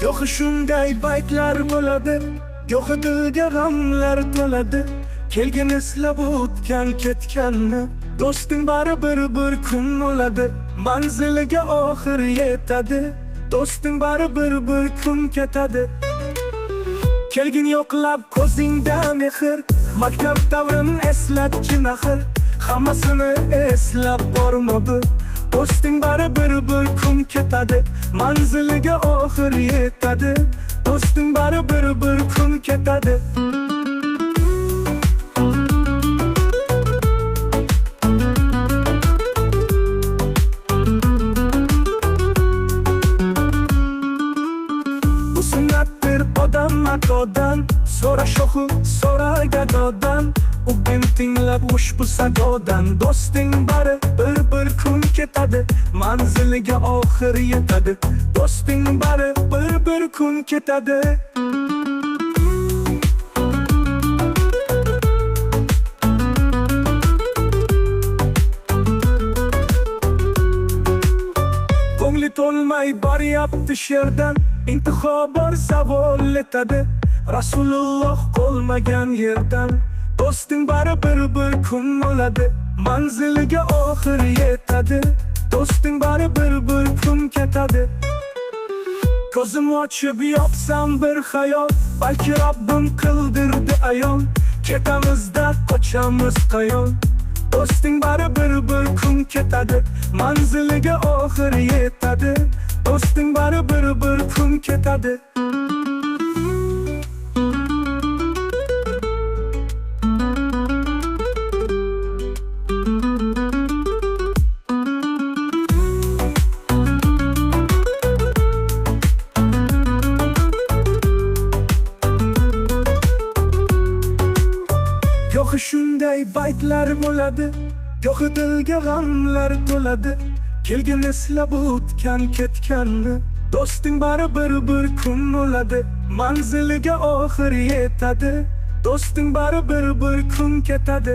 Gohi shunday baytlar bo'ladi, gohi dilga g'amlar to'ladi. Kelgin eslab o'tgan ketganni, do'sting baribir bir kun o'ladi, manziliga oxir yetadi. Do'sting baribir bir kun ketadi. Kelgin yo'qlab ko'zingda mehr, maktab davrini eslatgin axir. Hammasini eslab borma bir, do'sting baribir bir kun ketadi, manziliga oxir yetadi. Do'sting baribir bir kun ketadi. Bu sunnatdir odam matodan, so'ra sho'xu, so'ra gadodan. Bugun tinglab ushbu sadodan, do'sting baribir bir kun ketadi, manziliga oxir yetadi. Do'sting baribir bir kun ketadi. Ko'ngli to'lmay boryapti she'rdan, intiho bor savol etadi. Rasululloh qolmagan yerdan, do'sting baribir bir kun o'ladi, manziliga oxir yetadi. Do'sting baribir bir kun ketadi. Ko'zim ochib yopsam bir xayol, balki Robbim qildirdi ayon. Ketamizda qochamiz qayon, do'sting baribir bir kun ketadi, manziliga oxir yetadi. Do'sting baribir bir kun ketadi. Gohi shunday baytlar bo'ladi, gohi dilga g'amlar to'ladi. Kelgin eslab o'tgan ketganni, do'sting baribir bir kun o'ladi, manziliga oxir yetadi. Do'sting baribir bir kun ketadi.